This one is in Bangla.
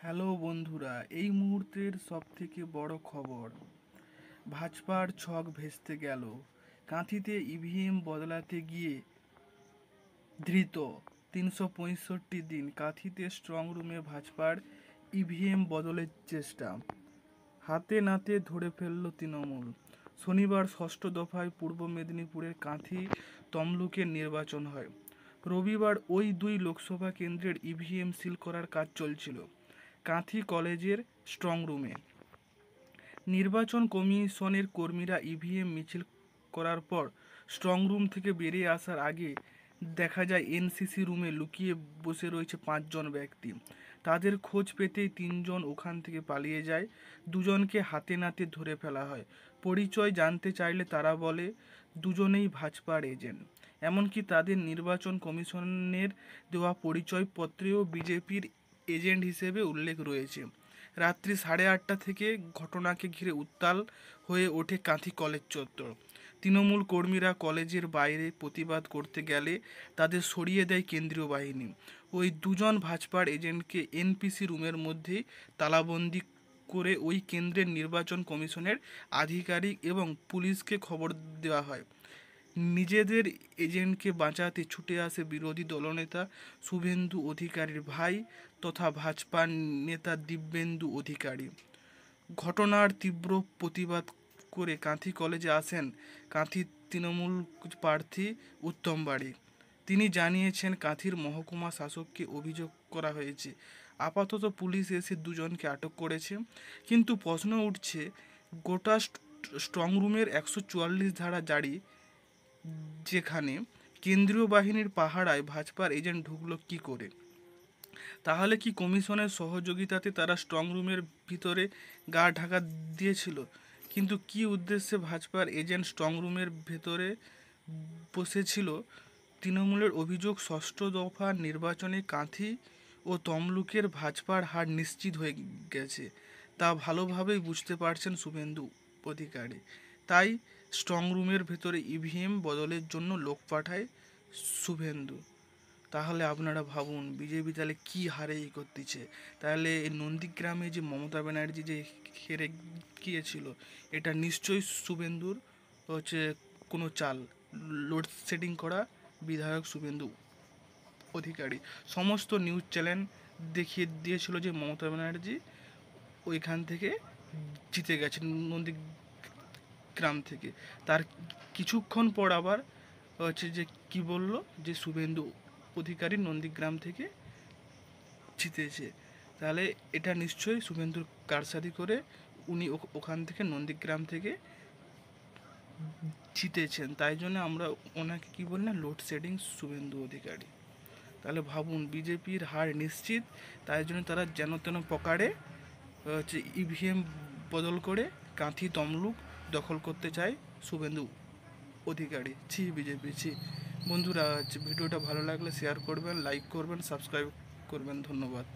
হ্যালো বন্ধুরা, এই মুহূর্তের সবথেকে বড় খবর, ভাজপার ছক ভেস্তে গেল। কাঁথিতে ইভিএম বদলাতে গিয়ে ধৃত ৩৬৫ দিন। কাঁথিতে স্ট্রং রুমে ভাজপার ইভিএম বদলের চেষ্টা, হাতে নাতে ধরে ফেলল তৃণমূল। শনিবার ষষ্ঠ দফায় পূর্ব মেদিনীপুরের কাঁথি তমলুকের নির্বাচন হয়। রবিবার ওই দুই লোকসভা কেন্দ্রের ইভিএম সিল করার কাজ চলছিল কাঁথি কলেজের স্ট্রং রুমে। নির্বাচন কমিশনের কর্মীরা ইভিএম মিছিল করার পর স্ট্রং রুম থেকে বেরিয়ে আসার আগে দেখা যায় এনসিসি রুমে লুকিয়ে বসে রয়েছে 5 জন ব্যক্তি। তাদের খোঁজ পেতেই 3 জন ওখান থেকে পালিয়ে যায়। 2জনকে হাতে নাতে ধরে ফেলা হয়। পরিচয় জানতে চাইলে তারা বলে দুজনেই ভাজপার এজেন্ট। এমনকি তাদের নির্বাচন কমিশনের দেওয়া পরিচয়পত্রেও বিজেপির এজেন্ট হিসেবে উল্লেখ রয়েছে। রাত্রি 8:30 থেকে ঘটনাকে ঘিরে উত্তাল হয়ে ওঠে কাঁথি কলেজ চত্বর। তৃণমূল কর্মীরা কলেজের বাইরে প্রতিবাদ করতে গেলে তাদের সরিয়ে দেয় কেন্দ্রীয় বাহিনী। ওই 2জন ভাজপার এজেন্টকে এনপিসি রুমের মধ্যেই তালাবন্দি করে ওই কেন্দ্রের নির্বাচন কমিশনের আধিকারিক এবং পুলিশকে খবর দেওয়া হয়। নিজেদের এজেন্টকে বাঁচাতে ছুটে আসে বিরোধী দলনেতা শুভেন্দু অধিকারীর ভাই তথা ভাজপা নেতা দিব্যেন্দু অধিকারী। ঘটনার তীব্র প্রতিবাদ করে কাঁথি কলেজে আসেন কাঁথি তৃণমূল প্রার্থী উত্তম বাড়ি। তিনি জানিয়েছেন কাঁথির মহকুমা শাসককে অভিযোগ করা হয়েছে। আপাতত পুলিশ এসে 2জনকে আটক করেছে। কিন্তু প্রশ্ন উঠছে, গোটা স্ট্রং রুমের 144 ধারা জারি, যেখানে কেন্দ্রীয় বাহিনীর পাহারায় ভাজপার এজেন্ট ঢুকলো কী করে? তাহলে কি কমিশনের সহযোগিতাতে তারা স্ট্রং রুমের ভিতরে গা ঢাকা দিয়েছিল? কিন্তু কী উদ্দেশ্যে ভাজপার এজেন্ট স্ট্রং রুমের ভেতরে বসেছিল? তৃণমূলের অভিযোগ, ষষ্ঠ দফা নির্বাচনে কাঁথি ও তমলুকের ভাজপার হার নিশ্চিত হয়ে গেছে, তা ভালোভাবেই বুঝতে পারছেন শুভেন্দু অধিকারী। তাই স্ট্রং রুমের ভেতরে ইভিএম বদলের জন্য লোক পাঠায় শুভেন্দু। তাহলে আপনারা ভাবুন, বিজেপি তাহলে কী হারে করতেছে। তাহলে এই নন্দীগ্রামে যে মমতা ব্যানার্জি যে হেরে গিয়েছিল, এটা নিশ্চয়ই শুভেন্দুর হচ্ছে কোনো চাল, লোডশেডিং করা বিধায়ক শুভেন্দু অধিকারী। সমস্ত নিউজ চ্যানেল দেখিয়ে দিয়েছিল যে মমতা ব্যানার্জি ওইখান থেকে জিতে গেছেন, নন্দীগ্রাম থেকে। তার কিছুক্ষণ পর আবার হচ্ছে যে কি বলল, যে শুভেন্দু অধিকারী নন্দীগ্রাম থেকে জিতেছে। তাহলে এটা নিশ্চয়ই শুভেন্দুর কারসাদি করে উনি ওখান থেকে নন্দীগ্রাম থেকে জিতেছেন। তাই জন্য আমরা ওনাকে কি বলি না, লোডশেডিং শুভেন্দু অধিকারী। তাহলে ভাবুন, বিজেপির হার নিশ্চিত। তাই জন্য তারা যেন তেন প্রকারে হচ্ছে ইভিএম বদল করে কাঁথি তমলুক দখল করতে চায় শুভেন্দু অধিকারী। ছি বিজেপি, ছি। বন্ধুরা, ভিডিওটা ভালো লাগলে শেয়ার করবেন, লাইক করবেন, সাবস্ক্রাইব করবেন। ধন্যবাদ।